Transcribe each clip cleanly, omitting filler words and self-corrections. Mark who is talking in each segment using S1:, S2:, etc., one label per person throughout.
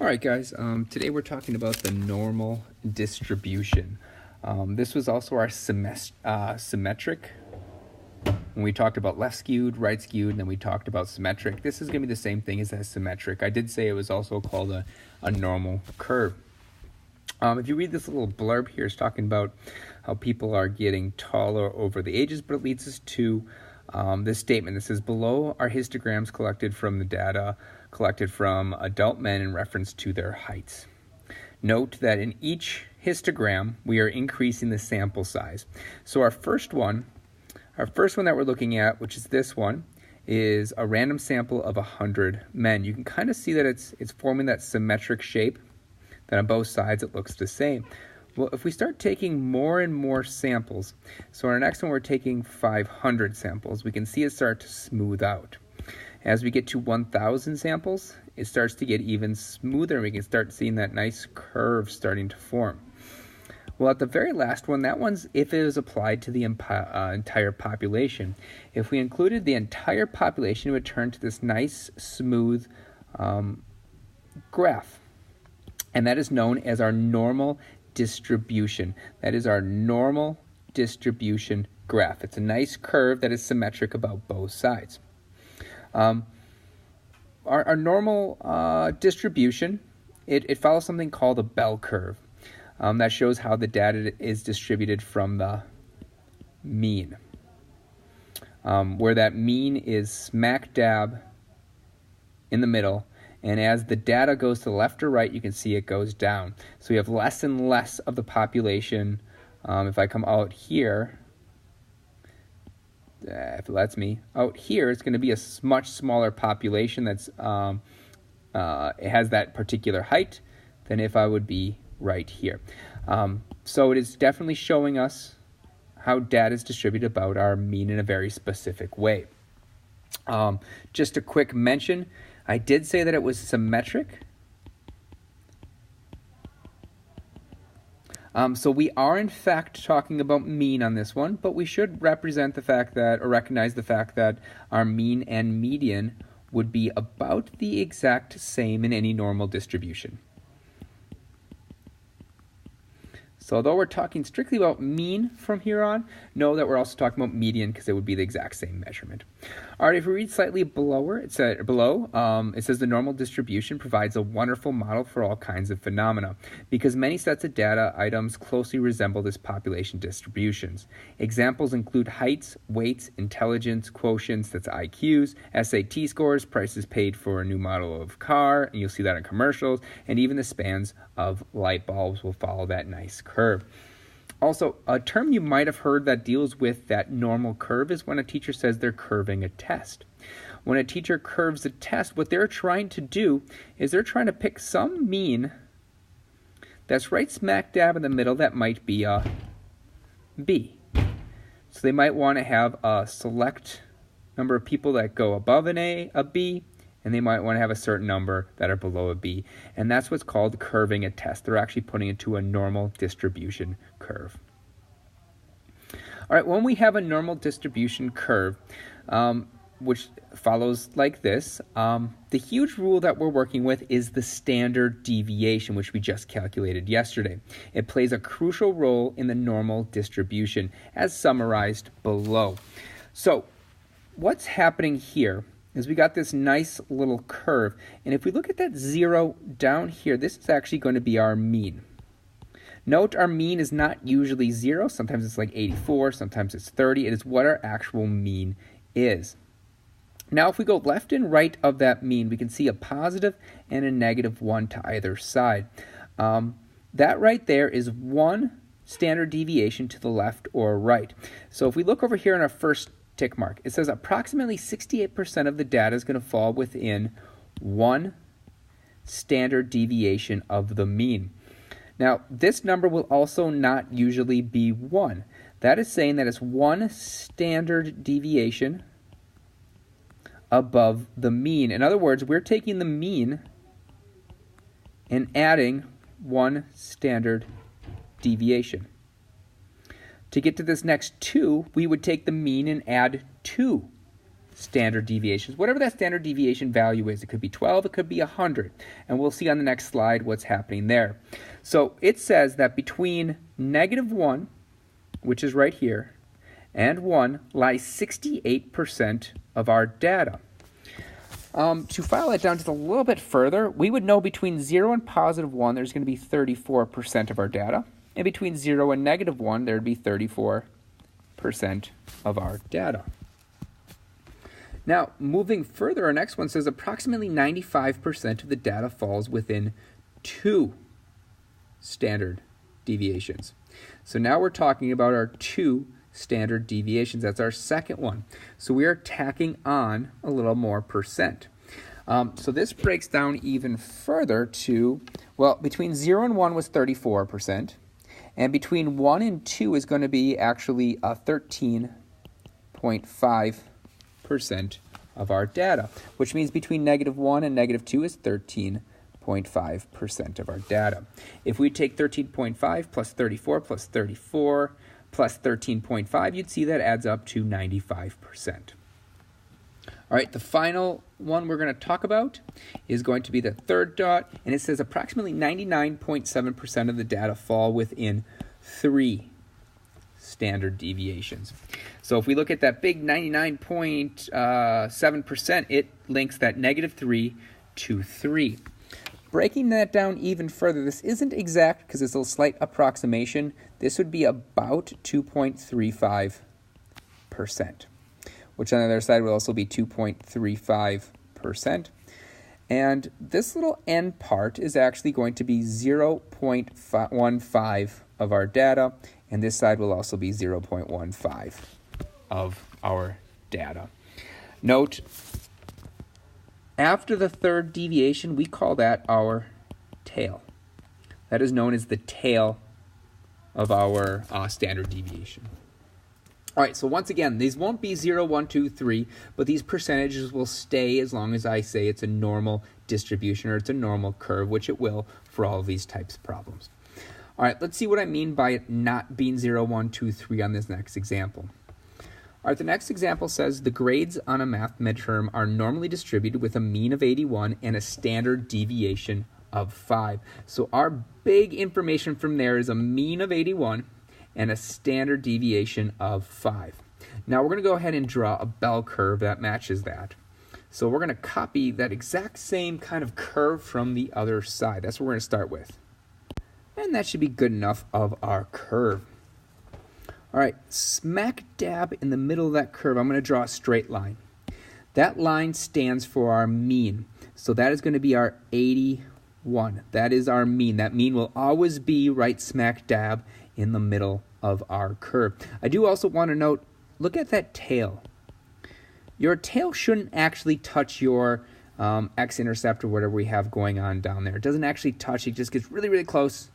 S1: All right, guys, today we're talking about the normal distribution. This was also our symmetric. When we talked about left skewed, right skewed, and then we talked about symmetric. This is going to be the same thing as symmetric. I did say it was also called a normal curve. If you read this little blurb here, it's talking about how people are getting taller over the ages, but it leads us to this statement that says, below are histograms collected from the data collected from adult men in reference to their heights. Note that in each histogram, we are increasing the sample size. So our first one that we're looking at, which is this one, is a random sample of 100 men. You can kind of see that it's forming that symmetric shape, that on both sides it looks the same. Well, if we start taking more and more samples, so in our next one we're taking 500 samples, we can see it start to smooth out. As we get to 1,000 samples, it starts to get even smoother, and we can start seeing that nice curve starting to form. Well, at the very last one, that one's if it is applied to the entire population. If we included the entire population, it would turn to this nice, smooth graph. And that is known as our normal distribution. That is our normal distribution graph. It's a nice curve that is symmetric about both sides. Our normal distribution, it follows something called a bell curve. That shows how the data is distributed from the mean, where that mean is smack dab in the middle. And as the data goes to the left or right, you can see it goes down. So we have less and less of the population. If I come out here, if it lets me, out here, it's going to be a much smaller population that's it has that particular height than if I would be right here. So it is definitely showing us how data is distributed about our mean in a very specific way. Just a quick mention, I did say that it was symmetric. So we are in fact talking about mean on this one, but we should represent the fact that, or recognize the fact that our mean and median would be about the exact same in any normal distribution. So although we're talking strictly about mean from here on, know that we're also talking about median because it would be the exact same measurement. All right, if we read slightly below, it says the normal distribution provides a wonderful model for all kinds of phenomena because many sets of data items closely resemble this population distributions. Examples include heights, weights, intelligence, quotients, that's IQs, SAT scores, prices paid for a new model of car, and you'll see that in commercials, and even the spans of light bulbs will follow that nice curve. Also, a term you might have heard that deals with that normal curve is when a teacher says they're curving a test. When a teacher curves a test, what they're trying to do is they're trying to pick some mean that's right smack dab in the middle that might be a B. So they might want to have a select number of people that go above an A, a B, and they might want to have a certain number that are below a B. And that's what's called curving a test. They're actually putting it to a normal distribution curve. All right, when we have a normal distribution curve, which follows like this, the huge rule that we're working with is the standard deviation, which we just calculated yesterday. It plays a crucial role in the normal distribution, as summarized below. So what's happening here is we got this nice little curve, and if we look at that 0 down here, this is actually going to be our mean. Note our mean is not usually 0, sometimes it's like 84, sometimes it's 30, it is what our actual mean is. Now if we go left and right of that mean, we can see a positive and a negative 1 to either side. That right there is one standard deviation to the left or right. So if we look over here in our first tick mark, it says approximately 68% of the data is going to fall within one standard deviation of the mean. Now, this number will also not usually be 1. That is saying that it's one standard deviation above the mean. In other words, we're taking the mean and adding one standard deviation. To get to this next 2, we would take the mean and add 2 standard deviations, whatever that standard deviation value is. It could be 12, it could be 100, and we'll see on the next slide what's happening there. So it says that between -1, which is right here, and 1 lies 68% of our data. To file that down just a little bit further, we would know between 0 and +1, there's going to be 34% of our data. And between 0 and -1, there'd be 34% of our data. Now, moving further, our next one says approximately 95% of the data falls within 2 standard deviations. So now we're talking about our 2 standard deviations. That's our second one. So we are tacking on a little more percent. So this breaks down even further to, well, between 0 and 1 was 34%, and between 1 and 2 is going to be actually 13.5% of our data, which means between -1 and -2 is 13.5% of our data. If we take 13.5 plus 34 plus 34 plus 13.5, you'd see that adds up to 95%. All right, the final one we're going to talk about is going to be the third dot, and it says approximately 99.7% of the data fall within 3 standard deviations. So if we look at that big 99.7%, it links that -3 to 3. Breaking that down even further, this isn't exact because it's a slight approximation. This would be about 2.35%, which on the other side would also be 2.35%. And this little end part is actually going to be 0.15 of our data, and this side will also be 0.15 of our data. Note, after the third deviation, we call that our tail. That is known as the tail of our standard deviation. All right, so once again, these won't be 0, 1, 2, 3, but these percentages will stay as long as I say it's a normal distribution or it's a normal curve, which it will for all of these types of problems. All right, let's see what I mean by it not being 0, 1, 2, 3 on this next example. All right, the next example says the grades on a math midterm are normally distributed with a mean of 81 and a standard deviation of 5. So our big information from there is a mean of 81 and a standard deviation of 5. Now we're going to go ahead and draw a bell curve that matches that. So we're going to copy that exact same kind of curve from the other side. That's what we're going to start with. And that should be good enough of our curve. All right, smack dab in the middle of that curve, I'm going to draw a straight line. That line stands for our mean. So that is going to be our 81. That is our mean. That mean will always be right smack dab in the middle of our curve. I do also want to note, look at that tail. Your tail shouldn't actually touch your x-intercept or whatever we have going on down there. It doesn't actually touch. It just gets really, really close,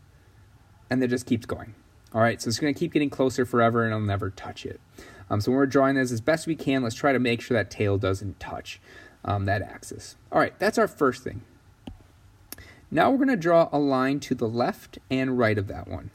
S1: and then just keeps going. All right, so it's going to keep getting closer forever, and it'll never touch it. So when we're drawing this as best we can, let's try to make sure that tail doesn't touch that axis. All right, that's our first thing. Now we're going to draw a line to the left and right of that one.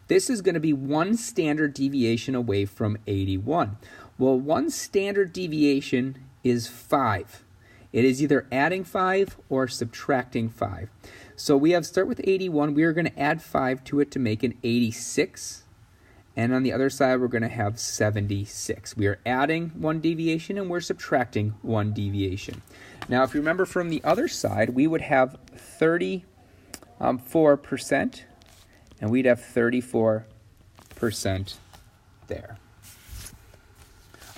S1: This is going to be 1 standard deviation away from 81. Well, 1 standard deviation is 5. It is either adding 5 or subtracting 5. So we have start with 81. We are going to add 5 to it to make an 86. And on the other side, we're going to have 76. We are adding 1 deviation and we're subtracting 1 deviation. Now, if you remember from the other side, we would have 34%, and we'd have 34% there.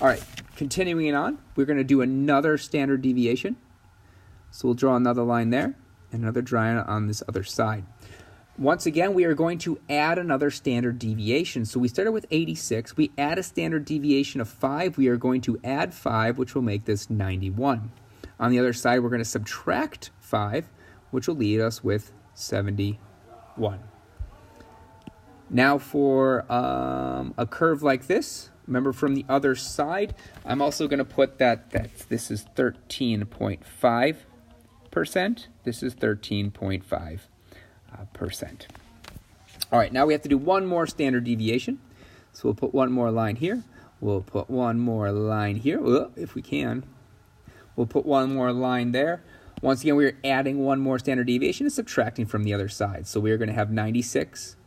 S1: All right, continuing on, we're going to do another standard deviation. So we'll draw another line there and another line on this other side. Once again, we are going to add another standard deviation. So we started with 86. We add a standard deviation of 5. We are going to add 5, which will make this 91. On the other side, we're going to subtract 5, which will leave us with 71. Now for a curve like this, remember from the other side, I'm also going to put that this is 13.5%. This is 13.5%. All right, now we have to do one more standard deviation. So we'll put one more line here, We'll put one more line here, if we can. We'll put one more line there. Once again, we're adding one more standard deviation and subtracting from the other side. So we're going to have 96,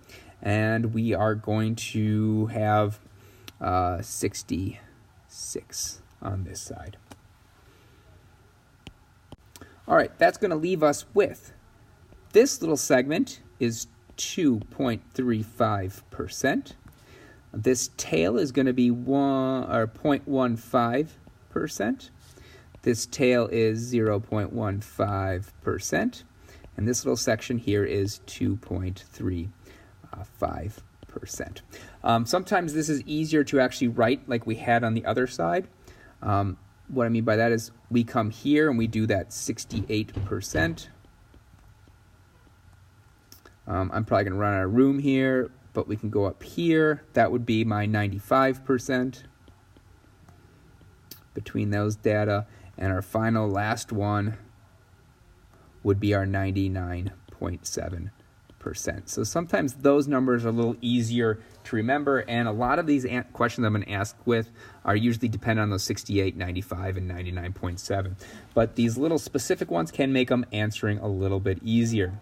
S1: and we are going to have 66 on this side. All right, that's going to leave us with this little segment is 2.35%. This tail is going to be 0.15%. This tail is 0.15%. And this little section here is 2.35%. Sometimes this is easier to actually write like we had on the other side. What I mean by that is we come here and we do that 68%. I'm probably going to run out of room here, but we can go up here. That would be my 95% between those data. And our final last one would be our 99.7%. So sometimes those numbers are a little easier to remember, and a lot of these questions I'm going to ask with are usually dependent on those 68, 95, and 99.7. But these little specific ones can make them answering a little bit easier.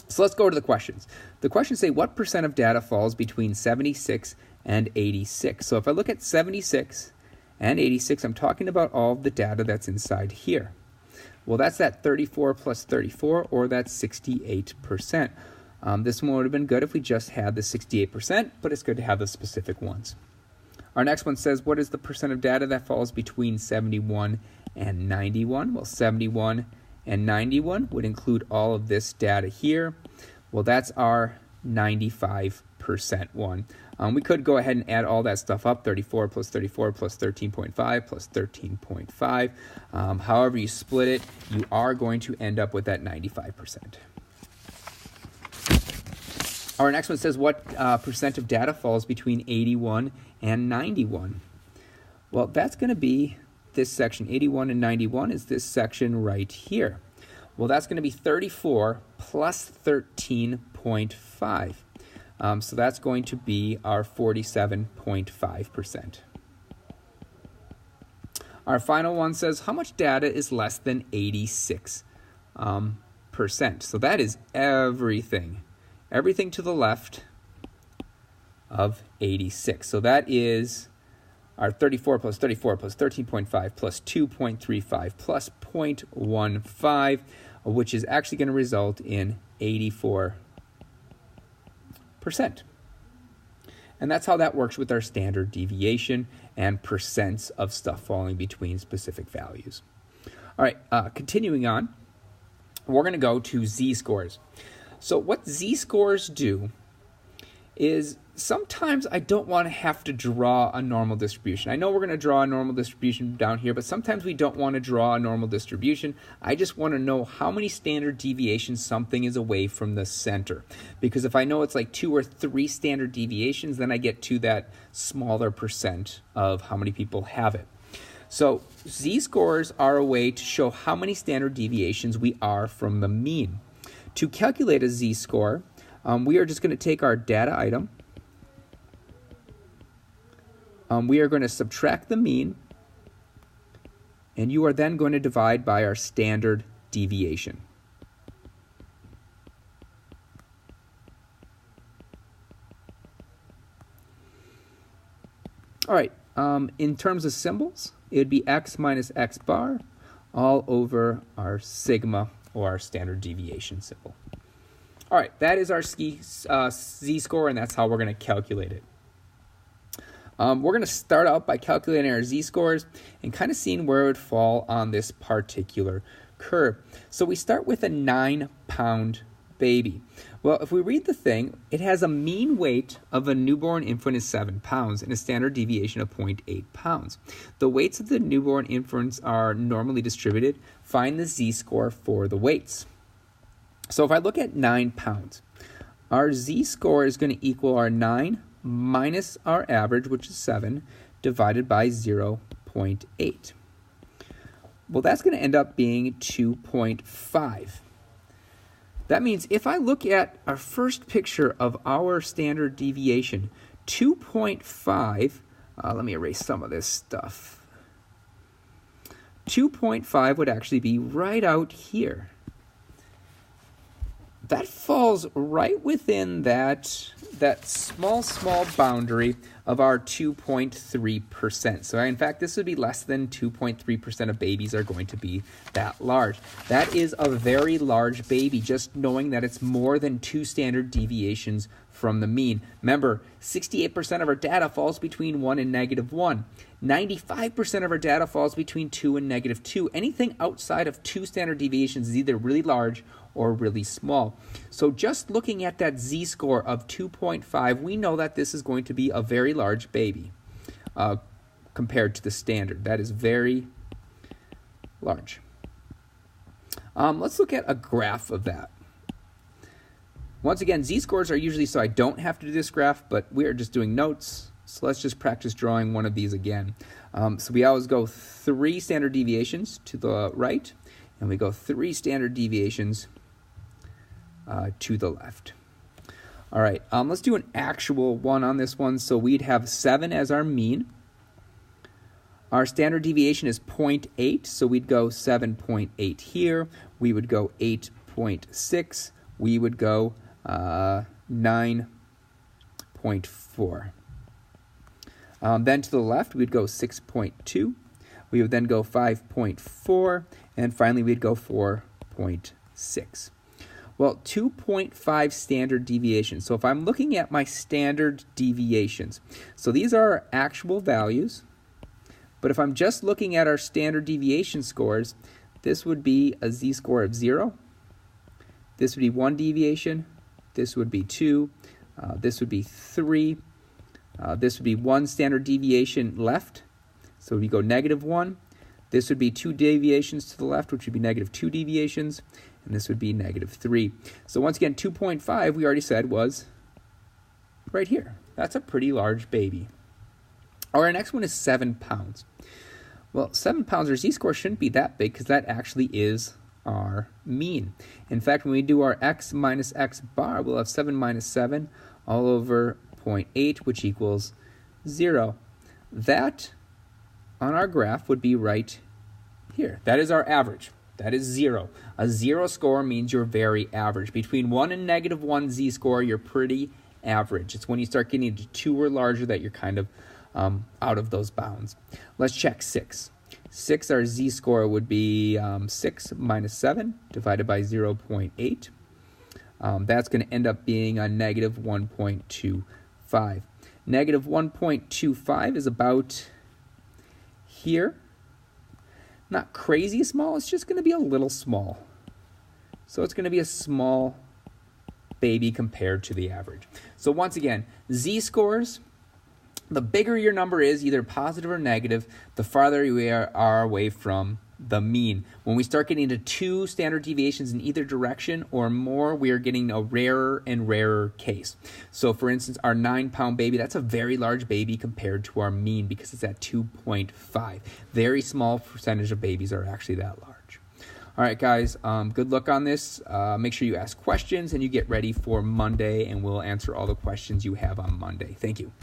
S1: So let's go to the questions. The questions say, what percent of data falls between 76 and 86? So if I look at 76 and 86, I'm talking about all of the data that's inside here. Well, that's that 34 plus 34, or that's 68%. This one would have been good if we just had the 68%, but it's good to have the specific ones. Our next one says, what is the percent of data that falls between 71 and 91? Well, 71 and 91 would include all of this data here. Well, that's our 95% one. We could go ahead and add all that stuff up, 34 plus 34 plus 13.5 plus 13.5. However you split it, you are going to end up with that 95%. Our next one says, what percent of data falls between 81 and 91? Well, that's going to be this section. 81 and 91 is this section right here. Well, that's going to be 34 plus 13.5. So that's going to be our 47.5%. Our final one says, how much data is less than 86%? So that is everything. Everything to the left of 86. So that is our 34 plus 34 plus 13.5 plus 2.35 plus 0.15, which is actually going to result in 84%. And that's how that works with our standard deviation and percents of stuff falling between specific values. All right, continuing on, we're going to go to z-scores. So what z-scores do is sometimes I don't want to have to draw a normal distribution. I know we're going to draw a normal distribution down here, but sometimes we don't want to draw a normal distribution. I just want to know how many standard deviations something is away from the center. Because if I know it's like 2 or 3 standard deviations, then I get to that smaller percent of how many people have it. So z-scores are a way to show how many standard deviations we are from the mean. To calculate a z-score, we are just going to take our data item. We are going to subtract the mean, and you are then going to divide by our standard deviation. All right, in terms of symbols, it would be x minus x bar all over our sigma, or our standard deviation symbol. All right, that is our z-score, and that's how we're going to calculate it. We're going to start out by calculating our z-scores and kind of seeing where it would fall on this particular curve. So we start with a 9-pound baby. Well, if we read the thing, it has a mean weight of a newborn infant is 7 pounds and a standard deviation of 0.8 pounds. The weights of the newborn infants are normally distributed. Find the z-score for the weights. So if I look at 9 pounds, our z-score is going to equal our 9 minus our average, which is 7, divided by 0.8. Well, that's going to end up being 2.5. That means if I look at our first picture of our standard deviation, 2.5 Let me erase some of this stuff. 2.5 would actually be right out here. That falls right within that small boundary of our 2.3%. So in fact, this would be less than 2.3% of babies are going to be that large. That is a very large baby, just knowing that it's more than 2 standard deviations from the mean. Remember, 68% of our data falls between 1 and -1. 95% of our data falls between 2 and -2. Anything outside of 2 standard deviations is either really large or really small. So just looking at that z-score of 2.5, we know that this is going to be a very large baby compared to the standard. That is very large. Let's look at a graph of that. Once again, z-scores are usually so I don't have to do this graph, but we are just doing notes. So let's just practice drawing one of these again. So we always go 3 standard deviations to the right, and we go 3 standard deviations to the left. All right, let's do an actual one on this one. So we'd have 7 as our mean. Our standard deviation is 0.8, so we'd go 7.8 here. We would go 8.6. We would go 9.4. Then to the left, we'd go 6.2. We would then go 5.4, and finally we'd go 4.6. Well, 2.5 standard deviations. So if I'm looking at my standard deviations, so these are our actual values, but if I'm just looking at our standard deviation scores, this would be a z-score of 0. This would be 1 deviation. This would be 2. This would be 3. This would be 1 standard deviation left. So we go -1. This would be 2 deviations to the left, which would be -2 deviations. And this would be -3. So once again, 2.5, we already said, was right here. That's a pretty large baby. Our next one is 7 pounds. Well, 7 pounds, our z-score shouldn't be that big because that actually is our mean. In fact, when we do our x minus x bar, we'll have 7 minus 7 all over 0.8, which equals 0. That, on our graph, would be right here. That is our average. That is 0. A 0 score means you're very average. Between 1 and -1 z-score, you're pretty average. It's when you start getting to 2 or larger that you're kind of out of those bounds. Let's check 6. 6, our z-score would be 6 minus 7 divided by 0.8. That's going to end up being a -1.25. -1.25 is about here. Not crazy small, it's just going to be a little small. So it's going to be a small baby compared to the average. So once again, z-scores, the bigger your number is, either positive or negative, the farther you are away from the mean. When we start getting to 2 standard deviations in either direction or more, we are getting a rarer and rarer case. So for instance, our 9-pound baby, that's a very large baby compared to our mean because it's at 2.5. Very small percentage of babies are actually that large. All right, guys, good luck on this. Make sure you ask questions and you get ready for Monday, and we'll answer all the questions you have on Monday. Thank you.